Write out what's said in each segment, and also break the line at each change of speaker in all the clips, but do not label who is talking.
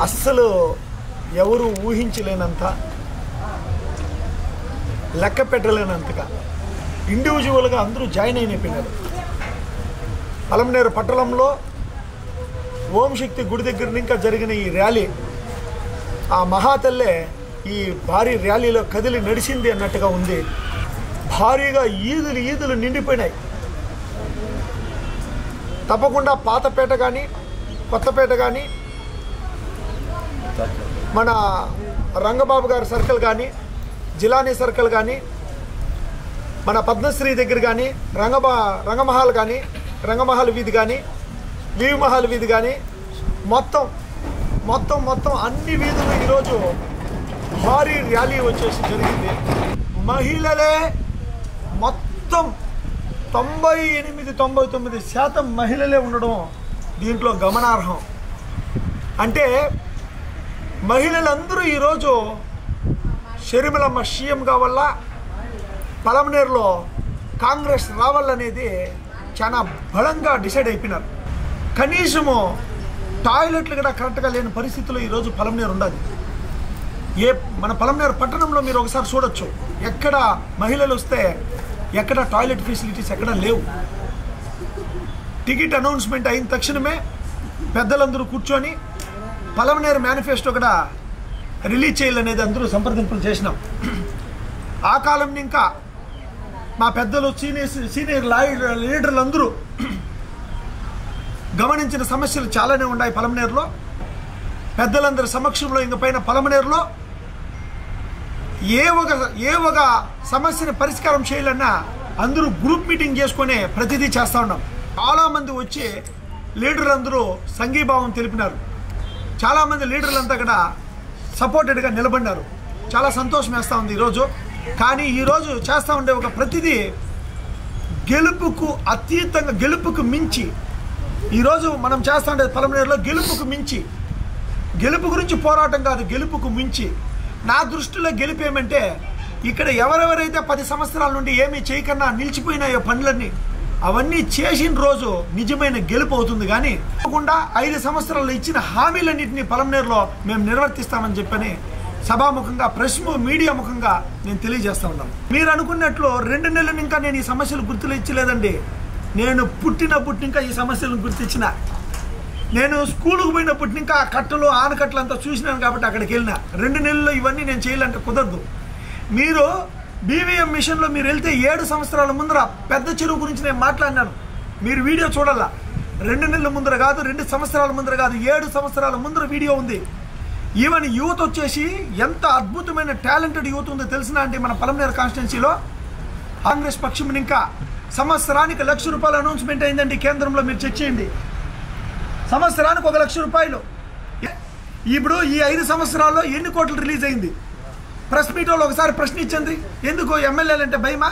అస్సలు ఎవరు ఊహించలేనంత, లెక్క పెట్టలేనంతగా ఇండివిజువల్గా అందరూ జాయిన్ అయిపోయినారు. పలమనేరు పట్టణంలో ఓంశక్తి గుడి దగ్గర ఇంకా జరిగిన ఈ ర్యాలీ, ఆ మహాతల్లే ఈ భారీ ర్యాలీలో కదిలి నడిచింది అన్నట్టుగా ఉంది. భారీగా ఈదులు నిండిపోయినాయి. తప్పకుండా పాతపేట కానీ కొత్తపేట కానీ మన రంగబాబు గారి సర్కిల్ కానీ జిలానీ సర్కిల్ కానీ మన పద్మశ్రీ దగ్గర కానీ రంగమహల్ కానీ రంగమహల్ వీధి కానీ వీమహల్ వీధి కానీ మొత్తం అన్ని వీధులు ఈరోజు భారీ ర్యాలీ వచ్చేసి జరిగింది. మహిళలే మొత్తం 98-99% మహిళలే ఉండడం దీంట్లో గమనార్హం. అంటే మహిళలందరూ ఈరోజు షర్మిలమ్మ సీఎం కావాల, పలమనేరులో కాంగ్రెస్ రావాలనేది చాలా బలంగా డిసైడ్ అయిపోయినారు. కనీసము టాయిలెట్లు కూడా కరెక్ట్గా లేని పరిస్థితుల్లో ఈరోజు పలమనేరు ఉండదు. మన పలమనేరు పట్టణంలో మీరు ఒకసారి చూడొచ్చు, ఎక్కడ మహిళలు వస్తే ఎక్కడ టాయిలెట్ ఫెసిలిటీస్ ఎక్కడ లేవు. టికెట్ అనౌన్స్మెంట్ అయిన తక్షణమే పెద్దలందరూ కూర్చొని పలమనేరు మేనిఫెస్టో కూడా రిలీజ్ చేయాలనేది అందరూ సంప్రదింపులు చేసినాం. ఆ కాలం ఇంకా మా పెద్దలు సీనియర్ లీడర్లు అందరూ గమనించిన సమస్యలు చాలానే ఉన్నాయి. పలమనేరులో పెద్దలందరి సమక్షంలో ఇంక పైన పలమనేరులో ఏ ఒక సమస్యని పరిష్కారం చేయాలన్నా అందరూ గ్రూప్ మీటింగ్ చేసుకునే ప్రతిదీ చేస్తూ ఉన్నాం. చాలామంది వచ్చి లీడర్లందరూ సంఘీభావం తెలిపినారు. చాలామంది లీడర్లంతా కూడా సపోర్టెడ్గా నిలబడినారు. చాలా సంతోషం వేస్తూ ఉంది ఈరోజు. కానీ ఈరోజు చేస్తూ ఉండే ఒక ప్రతిదీ గెలుపుకు అతీతంగా, గెలుపుకు మించి ఈరోజు మనం చేస్తూ ఉండే పలమనేరులో గెలుపుకు మించి, గెలుపు గురించి పోరాటం కాదు, గెలుపుకు మించి. నా దృష్టిలో గెలుపు ఏమంటే ఇక్కడ ఎవరెవరైతే 10 సంవత్సరాల నుండి ఏమీ చేయకన్నా నిలిచిపోయినాయో పనులన్నీ అవన్నీ చేసిన రోజు నిజమైన గెలుపు అవుతుంది. కానీ తప్పకుండా 5 సంవత్సరాలు ఇచ్చిన హామీలన్నింటినీ పలమనేరులో మేము నిర్వర్తిస్తామని చెప్పని సభాముఖంగా ప్రెస్ మీడియా ముఖంగా నేను తెలియజేస్తా ఉన్నాను. మీరు అనుకున్నట్లు 2 నెలలు ఇంకా నేను ఈ సమస్యలు గుర్తించలేదండి. నేను పుట్టినప్పటి ఇంకా ఈ సమస్యలను గుర్తించిన. నేను స్కూల్కి పోయినప్పటి ఇంకా కట్టలు ఆనకట్టలు అంతా చూసినాను కాబట్టి అక్కడికి వెళ్ళిన. 2 నెలల్లో ఇవన్నీ నేను చేయాలంటే కుదరదు. మీరు బీవీఎం మిషన్లో మీరు వెళ్తే 7 సంవత్సరాల ముందర పెద్ద చెరువు గురించి నేను మాట్లాడినాను. మీరు వీడియో చూడాలా. 2 నెలల ముందర కాదు, 2 సంవత్సరాల ముందర కాదు, 7 సంవత్సరాల ముందర వీడియో ఉంది. ఈవెన్ యూత్ వచ్చేసి ఎంత అద్భుతమైన టాలెంటెడ్ యూత్ ఉందో తెలిసిన అంటే మన పలమనేరు కాన్స్టిట్యున్సీలో కాంగ్రెస్ పక్షం ఇంకా సంవత్సరానికి ₹1,00,000 అనౌన్స్మెంట్ అయిందండి కేంద్రంలో. మీరు చెక్ చేయండి. సంవత్సరానికి ₹1,00,000. ఇప్పుడు ఈ 5 సంవత్సరాల్లో ఎన్ని కోట్లు రిలీజ్ అయింది? ప్రెస్ మీట్ వాళ్ళు ఒకసారి ప్రశ్నించండి. ఎందుకు ఎమ్మెల్యేలు అంటే భయమా?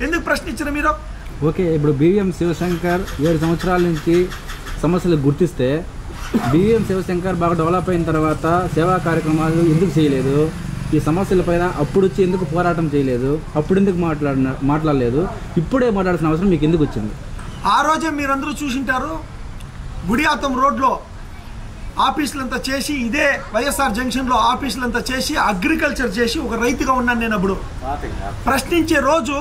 ఎందుకు ప్రశ్నించారు మీరు?
ఓకే, ఇప్పుడు బీవీఎం శివశంకర్ 7 సంవత్సరాల నుంచి సమస్యలు గుర్తిస్తే బీవీఎం శివశంకర్ బాగా డెవలప్ అయిన తర్వాత సేవా కార్యక్రమాలు ఎందుకు చేయలేదు? ఈ సమస్యలపైన అప్పుడు వచ్చి ఎందుకు పోరాటం చేయలేదు? అప్పుడు ఎందుకు మాట్లాడలేదు? ఇప్పుడే మాట్లాడాల్సిన అవసరం మీకు ఎందుకు వచ్చింది?
ఆ రోజే మీరందరూ చూసింటారు. గుడియాతం రోడ్లో ఆఫీసులంతా చేసి, ఇదే వైఎస్ఆర్ జంక్షన్లో ఆఫీసులంతా చేసి అగ్రికల్చర్ చేసి ఒక రైతుగా ఉన్నాను నేను. అప్పుడు ప్రశ్నించే రోజు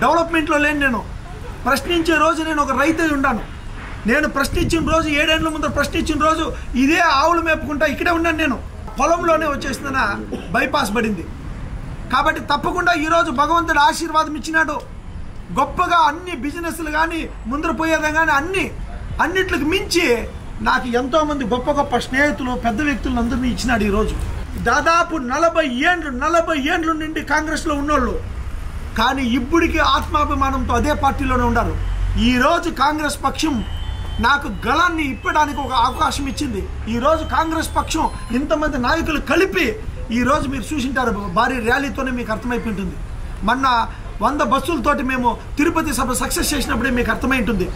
డెవలప్మెంట్లో లేను నేను. ప్రశ్నించే రోజు నేను ఒక రైతు ఉన్నాను. నేను ప్రశ్నించిన రోజు 7 ఏళ్ళ ముందు ప్రశ్నించిన రోజు ఇదే ఆవులు మేపుకుంటా ఇక్కడే ఉన్నాను నేను. పొలంలోనే వచ్చేసిన బైపాస్ పడింది. కాబట్టి తప్పకుండా ఈరోజు భగవంతుడు ఆశీర్వాదం ఇచ్చినాడు. గొప్పగా అన్ని బిజినెస్లు కానీ ముందర పోయేదా కానీ అన్నిట్లకు మించి నాకు ఎంతోమంది గొప్ప స్నేహితులు, పెద్ద వ్యక్తులను అందరినీ ఇచ్చినాడు. ఈరోజు దాదాపు 40 ఏండ్ల నుండి కాంగ్రెస్లో ఉన్నోళ్ళు కానీ ఇప్పటికీ ఆత్మాభిమానంతో అదే పార్టీలోనే ఉన్నారు. ఈరోజు కాంగ్రెస్ పక్షం నాకు గళాన్ని ఇప్పడానికి ఒక అవకాశం ఇచ్చింది. ఈరోజు కాంగ్రెస్ పక్షం ఇంతమంది నాయకులు కలిపి ఈరోజు మీరు చూసింటారు భారీ ర్యాలీతోనే మీకు అర్థమైపోయింటుంది. మొన్న 100 బస్సులతోటి మేము తిరుపతి సభ సక్సెస్ చేసినప్పుడే మీకు అర్థమైంటుంది.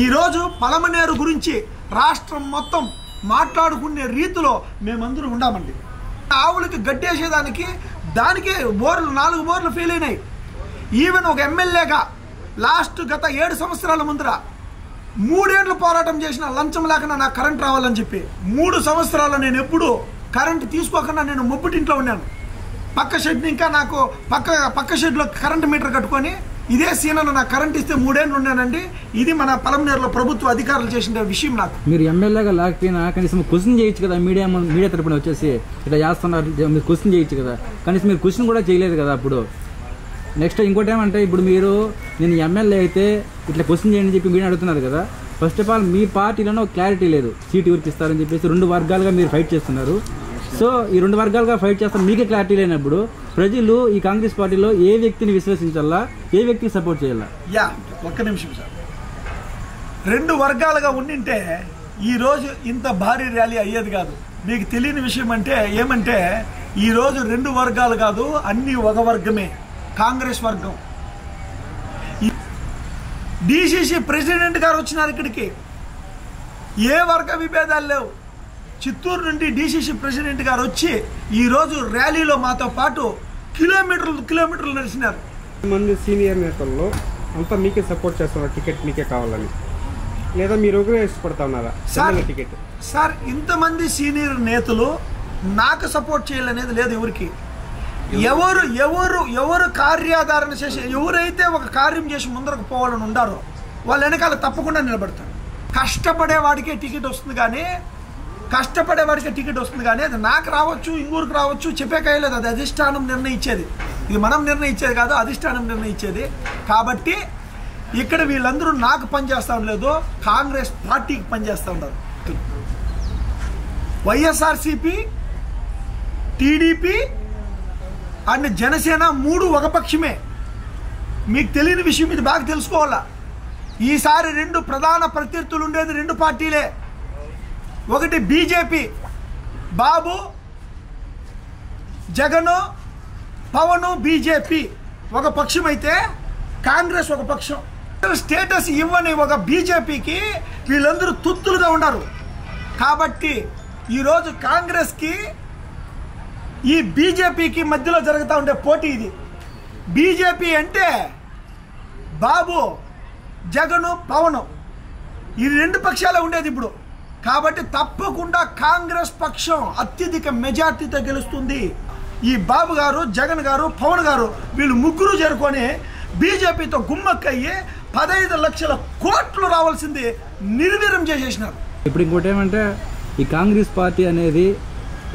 ఈరోజు పలమనేరు గురించి రాష్ట్రం మొత్తం మాట్లాడుకునే రీతిలో మేమందరూ ఉండామండి. ఆవులకి గడ్డేసేదానికి దానికే 4 బోర్లు ఫెయిల్ అయినాయి. ఈవెన్ ఒక ఎమ్మెల్యేగా గత 7 సంవత్సరాల ముందర 3 ఏళ్ళు పోరాటం చేసిన లంచం లేకుండా నాకు కరెంట్ రావాలని చెప్పి 3 సంవత్సరాలు నేను ఎప్పుడు కరెంట్ తీసుకోకుండా నేను మొబ్బుటింట్లో ఉన్నాను. పక్క షెడ్ని ఇంకా నాకు పక్క షెడ్లో కరెంట్ మీటర్ కట్టుకొని ఇదే సీనలో నాకు కరెంట్ ఇస్తే 3 ఏళ్ళు ఉన్నానండి. ఇది మన పలమనేరులో ప్రభుత్వ అధికారులు చేసిన విషయం. నాకు
మీరు ఎమ్మెల్యేగా లేకపోయినా కనీసం క్వశ్చన్ చేయొచ్చు కదా, మీడియా తరపున వచ్చేసి ఇట్లా చేస్తున్నారు మీరు క్వశ్చన్ చేయొచ్చు కదా, కనీసం మీరు క్వశ్చన్ కూడా చేయలేదు కదా. అప్పుడు నెక్స్ట్ ఇంకోటి ఏమంటే ఇప్పుడు మీరు నేను ఎమ్మెల్యే అయితే ఇట్లా క్వశ్చన్ చేయండి చెప్పి మీరు అడుగుతున్నారు కదా. ఫస్ట్ ఆఫ్ ఆల్ మీ పార్టీలోనూ క్లారిటీ లేదు, సీటు ఎవరికి ఇస్తారని చెప్పేసి 2 వర్గాలుగా మీరు ఫైట్ చేస్తున్నారు. సో ఈ 2 వర్గాలుగా ఫైట్ చేస్తారు, మీకే క్లారిటీ లేనప్పుడు ప్రజలు ఈ కాంగ్రెస్ పార్టీలో ఏ వ్యక్తిని విశ్వసించాలా, ఏ వ్యక్తికి సపోర్ట్ చేయాలా?
ఒక్క నిమిషం సార్. 2 వర్గాలుగా ఉండింటే ఈరోజు ఇంత భారీ ర్యాలీ అయ్యేది కాదు. మీకు తెలియని విషయం అంటే ఏమంటే ఈరోజు 2 వర్గాలు కాదు, అన్ని ఒక వర్గమే, కాంగ్రెస్ వర్గం. డిసిసి ప్రెసిడెంట్ గారు వచ్చినారు ఇక్కడికి, ఏ వర్గ విభేదాలు లేవు. చిత్తూరు నుండి డిసిసి ప్రెసిడెంట్ గారు వచ్చి ఈరోజు ర్యాలీలో మాతో పాటు కిలోమీటర్లు నడిచినారు.
మంది సీనియర్ నేతల్లో అంతా మీకే సపోర్ట్ చేస్తున్నారు, టికెట్ మీకే కావాలని, లేదా మీరు ఒకరే ఇష్టపడతా ఉన్నారా టికెట్?
సార్, ఇంతమంది సీనియర్ నేతలు నాకు సపోర్ట్ చేయాలనేది లేదు ఎవరికి. ఎవరు కార్యాధారణ చేసి ఎవరైతే ఒక కార్యం చేసి ముందరకు పోవాలని ఉండారో వాళ్ళ వెనకాల తప్పకుండా నిలబడతారు. కష్టపడేవాడికే టికెట్ వస్తుంది కానీ అది నాకు రావచ్చు, ఇంగూరికి రావచ్చు, చెప్పే కాయలేదు. అది అధిష్టానం నిర్ణయించేది, ఇది మనం నిర్ణయించేది కాదు, అధిష్టానం నిర్ణయించేది. కాబట్టి ఇక్కడ వీళ్ళందరూ నాకు పనిచేస్తా ఉండలేదు, కాంగ్రెస్ పార్టీకి పనిచేస్తూ ఉన్నారు. వైఎస్ఆర్సీపీ, టీడీపీ అండ్ జనసేన 3 ఒక పక్షమే. మీకు తెలియని విషయం ఇది బాగా తెలుసుకోవాలా. ఈసారి 2 ప్రధాన ప్రత్యర్థులు ఉండేది 2 పార్టీలే. ఒకటి బీజేపీ, బాబు, జగను, పవను, బీజేపీ ఒక పక్షం అయితే కాంగ్రెస్ ఒక పక్షం. స్టేటస్ ఇవ్వని ఒక బీజేపీకి వీళ్ళందరూ తుత్తులుగా ఉన్నారు. కాబట్టి ఈరోజు కాంగ్రెస్కి ఈ బీజేపీకి మధ్యలో జరుగుతూ ఉండే పోటీ ఇది. బీజేపీ అంటే బాబు, జగను, పవను, ఈ 2 పక్షాలే ఉండేది ఇప్పుడు. కాబట్టి తప్పకుండా కాంగ్రెస్ పక్షం అత్యధిక మెజార్టీతో గెలుస్తుంది. ఈ బాబు గారు, జగన్ గారు, పవన్ గారు వీళ్ళు ముగ్గురు చేరుకొని బీజేపీతో గుమ్మక్కయ్యి 15 లక్షల కోట్లు రావాల్సింది నిర్వీర్యం చేసేసినారు.
ఇప్పుడు ఇంకోటి ఏమంటే ఈ కాంగ్రెస్ పార్టీ అనేది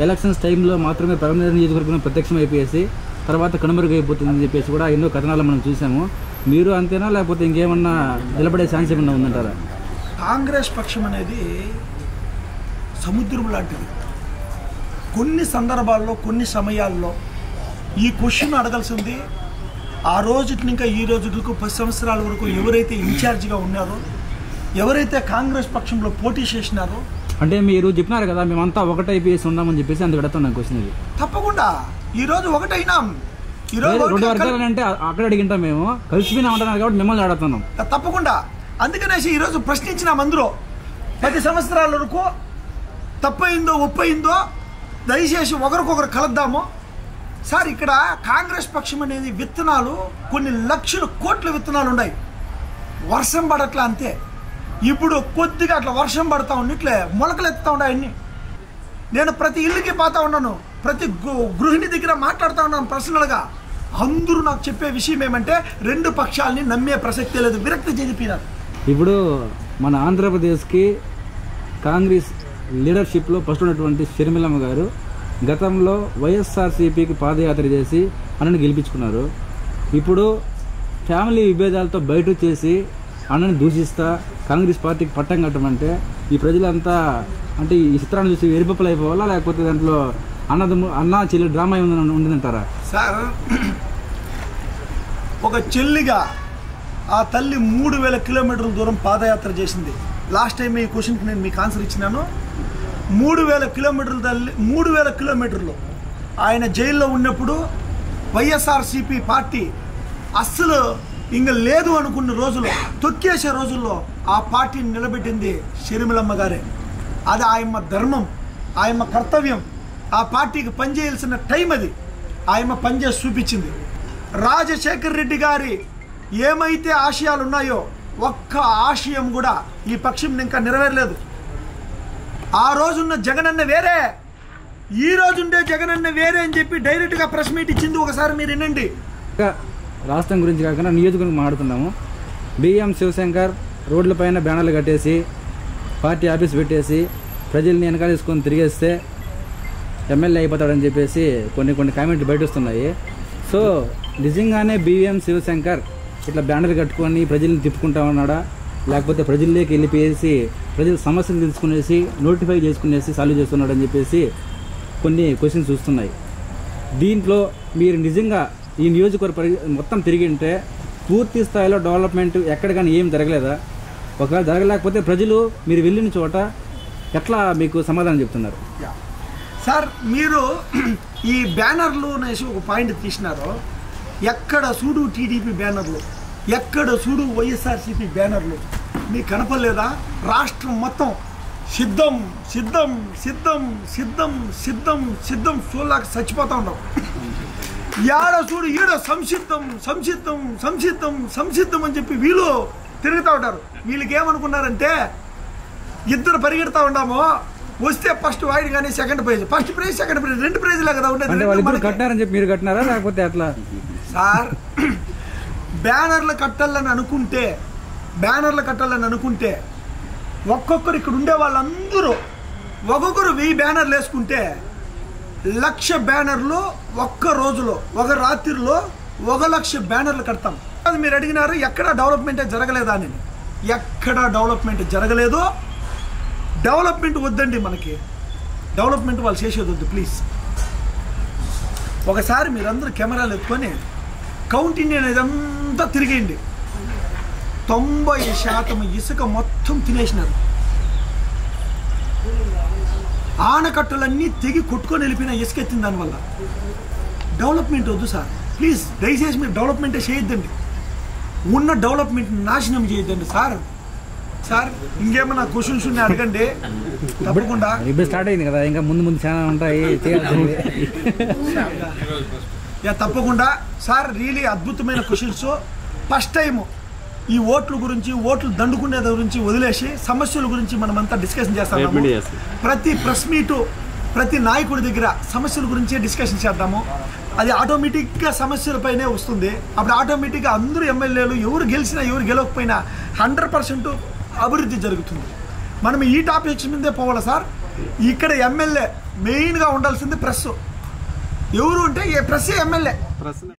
ఎలక్షన్స్ టైంలో మాత్రమే పలమనేరు నియోజకవర్గంలో ప్రత్యక్షం అయిపోయేసి తర్వాత కనుమరుగైపోతుందని చెప్పేసి కూడా ఎన్నో కథనాలు మనం చూసాము. మీరు అంతేనా, లేకపోతే ఇంకేమన్నా నిలబడే ఛాన్స్ ఏమన్నా ఉందంటారా?
కాంగ్రెస్ పక్షం అనేది సముద్రం లాంటిది. కొన్ని సందర్భాల్లో, కొన్ని సమయాల్లో ఈ క్వశ్చన్ అడగాల్సింది ఆ రోజుకి ఇంకా ఈ రోజుకు 10 సంవత్సరాల వరకు ఎవరైతే ఇన్ఛార్జిగా ఉన్నారో, ఎవరైతే కాంగ్రెస్ పక్షంలో పోటీ చేసినారో.
అంటే మీరు చెప్పినారు కదా మేమంతా ఒకటైపోయేసి ఉన్నామని చెప్పేసి అందుకు అడుగుతాను క్వశ్చన్. ఇది
తప్పకుండా ఈరోజు ఒకటైనాం. ఈరోజు
2 వర్గాలు అంటే అక్కడ అడిగింటాం, మేము కలిసిపోయినా ఉంటున్నారు కాబట్టి మిమ్మల్ని అడుగుతున్నాం.
తప్పకుండా అందుకనేసి ఈరోజు ప్రశ్నించినాం. అందరూ 10 సంవత్సరాల వరకు తప్పయిందో ఒప్పయిందో దయచేసి ఒకరికొకరు కలుద్దాము. సార్, ఇక్కడ కాంగ్రెస్ పక్షం అనేది విత్తనాలు కొన్ని లక్షల కోట్ల విత్తనాలు ఉన్నాయి. వర్షం పడట్లా అంతే. ఇప్పుడు కొద్దిగా అట్లా వర్షం పడతా ఉన్నట్లే మొలకలు ఎత్తుతా ఉన్నాయి అన్ని. నేను ప్రతి ఇల్లుకి పోతా ఉన్నాను, ప్రతి గృహిణి దగ్గర మాట్లాడుతూ ఉన్నాను పర్సనల్గా. అందరూ నాకు చెప్పే విషయం ఏమంటే 2 పక్షాలని నమ్మే ప్రసక్తే లేదు, విరక్తి చెందిపోయినారు.
ఇప్పుడు మన ఆంధ్రప్రదేశ్కి కాంగ్రెస్ లీడర్షిప్లో ఫస్ట్ ఉన్నటువంటి షర్మిలమ్మ గారు గతంలో వైఎస్ఆర్సీపీకి పాదయాత్ర చేసి అన్నని గెలిపించుకున్నారు. ఇప్పుడు ఫ్యామిలీ విభేదాలతో బయట చేసి అన్నని దూషిస్తా కాంగ్రెస్ పార్టీకి పట్టం కట్టమంటే ఈ ప్రజలంతా అంటే ఈ చిత్రాన్ని చూసి ఎరిపప్పులు అయిపోవాలా, లేకపోతే దాంట్లో అన్న చెల్లి డ్రామా ఏమైనా ఉండిందంటారా?
సార్, ఒక చెల్లిగా ఆ తల్లి 3000 కిలోమీటర్ల దూరం పాదయాత్ర చేసింది. లాస్ట్ టైం ఈ క్వశ్చన్కి నేను మీకు ఆన్సర్ ఇచ్చినాను. 3000 కిలోమీటర్ల తల్లి, 3000 కిలోమీటర్లు ఆయన జైల్లో ఉన్నప్పుడు వైఎస్ఆర్సీపీ పార్టీ అస్సలు ఇంక లేదు అనుకున్న రోజులు, తొక్కేసే రోజుల్లో ఆ పార్టీని నిలబెట్టింది షర్మిలమ్మ గారే. అది ఆయమ్మ ధర్మం, ఆయమ్మ కర్తవ్యం. ఆ పార్టీకి పనిచేయాల్సిన టైం అది. ఆయమ్మ పనిచేసి చూపించింది. రాజశేఖర్ రెడ్డి గారి ఏమైతే ఆశయాలు ఉన్నాయో ఒక్క ఆశయం కూడా ఈ పక్షం ఇంకా నెరవేరలేదు. ఆ రోజున్న జగనన్న వేరే, ఈ రోజుండే జగనన్న వేరే అని చెప్పి డైరెక్ట్గా ప్రెస్ మీట్ ఇచ్చింది. ఒకసారి మీరు వినండి.
రాష్ట్రం గురించి కాకుండా నియోజకవర్గం మాట్లాడుతున్నాము. బిఎం శివశంకర్ రోడ్లపైన బ్యానర్లు కట్టేసి పార్టీ ఆఫీస్ పెట్టేసి ప్రజల్ని వెనకాల తీసుకొని తిరిగేస్తే ఎమ్మెల్యే అయిపోతాడని చెప్పేసి కొన్ని కామెంట్లు బయట వస్తున్నాయి. సో నిజంగానే బిఎం శివశంకర్ ఇట్లా బ్యానర్ కట్టుకొని ప్రజల్ని తిప్పుకుంటా ఉన్నాడా, లేకపోతే ప్రజల్లోకి వెళ్ళిపోయేసి ప్రజల సమస్యలు తెలుసుకునేసి నోటిఫై చేసుకునేసి సాల్వ్ చేస్తున్నాడని చెప్పేసి కొన్ని క్వశ్చన్స్ వస్తున్నాయి. దీంట్లో మీరు నిజంగా ఈ నియోజకవర్గ మొత్తం తిరిగింటే పూర్తి స్థాయిలో డెవలప్మెంట్ ఎక్కడ కానీ ఏం జరగలేదా? ఒకవేళ జరగలేకపోతే ప్రజలు మీరు వెళ్ళిన చోట ఎట్లా మీకు సమాధానం చెప్తున్నారు?
సార్, మీరు ఈ బ్యానర్లు అనేసి ఒక పాయింట్ తీసినారు. ఎక్కడ చూడు టీడీపీ బ్యానర్లు, ఎక్కడ చూడు వైఎస్ఆర్సీపీ బ్యానర్లు మీకు కనపడలేదా? రాష్ట్రం మొత్తం సిద్ధం సిద్ధం సిద్ధం సిద్ధం సిద్ధం సిద్ధం చూడలేక చచ్చిపోతూ ఉన్నాం. ఏడ చూడు ఈడ సంసిద్ధం సంసిద్ధం సంసిద్ధం సంసిద్ధం అని చెప్పి వీళ్ళు తిరుగుతూ ఉంటారు. వీళ్ళకి ఏమనుకున్నారంటే ఇద్దరు పరిగెడతా ఉన్నాము, వస్తే ఫస్ట్ వాయిడ్ కానీ second prize, first prize second prize, 2 ప్రైజ్లే కదా ఉండేది.
కట్టినారని చెప్పి మీరు కట్టినారా లేకపోతే అట్లా?
సార్, బ్యానర్లు కట్టాలని అనుకుంటే ఒక్కొక్కరు ఇక్కడ ఉండే వాళ్ళందరూ ఒక్కొక్కరు 1000 బ్యానర్లు వేసుకుంటే 1,00,000 బ్యానర్లు ఒక్క రోజులో, ఒక రాత్రిలో 1,00,000 బ్యానర్లు కడతాం. అది మీరు అడిగినారు ఎక్కడ డెవలప్మెంటే జరగలేదా అని. ఎక్కడ డెవలప్మెంట్ జరగలేదు. డెవలప్మెంట్ వద్దండి, మనకి డెవలప్మెంట్ వాళ్ళు చేసేది వద్దు ప్లీజ్. ఒకసారి మీరందరూ కెమెరాలు ఎత్తుకొని కౌంటింగ్ అనేది అంతా తిరిగేయండి. 90% ఇసుక మొత్తం తినేసినారు. ఆనకట్టలన్నీ తెగి కొట్టుకొని వెళ్ళిపోయిన ఇసుక ఎత్తిన దానివల్ల. డెవలప్మెంట్ వద్దు సార్ ప్లీజ్, దయచేసి మీరు డెవలప్మెంటే చేయొద్దండి. ఉన్న డెవలప్మెంట్ నాశనం చేయొద్దండి సార్. సార్, ఇంకేమన్నా క్వశ్చన్స్ ఉన్నాయి అడగండి తప్పకుండా.
ఇప్పుడు స్టార్ట్ అయింది కదా, ఇంకా ముందు చాలా ఉంటాయి చేయాల్సింది.
తప్పకుండా సార్, రియలీ అద్భుతమైన క్వశ్చన్స్. ఫస్ట్ టైం ఈ ఓట్ల గురించి, ఓట్లు దండుకునే గురించి వదిలేసి సమస్యల గురించి మనమంతా డిస్కషన్ చేస్తాము. ప్రతి ప్రెస్ మీటు, ప్రతి నాయకుడి దగ్గర సమస్యల గురించే డిస్కషన్ చేద్దాము. అది ఆటోమేటిక్గా సమస్యలపైనే వస్తుంది. అప్పుడు ఆటోమేటిక్గా అందరూ ఎమ్మెల్యేలు ఎవరు గెలిచినా ఎవరు గెలవకపోయినా 100% అభివృద్ధి జరుగుతుంది. మనం ఈ టాపిక్స్ మీదే పోవాలి సార్. ఇక్కడ ఎమ్మెల్యే మెయిన్గా ఉండాల్సింది ప్రెస్. ఎవరు ఉంటే ఏ ప్రెస్ ఎమ్మెల్యే.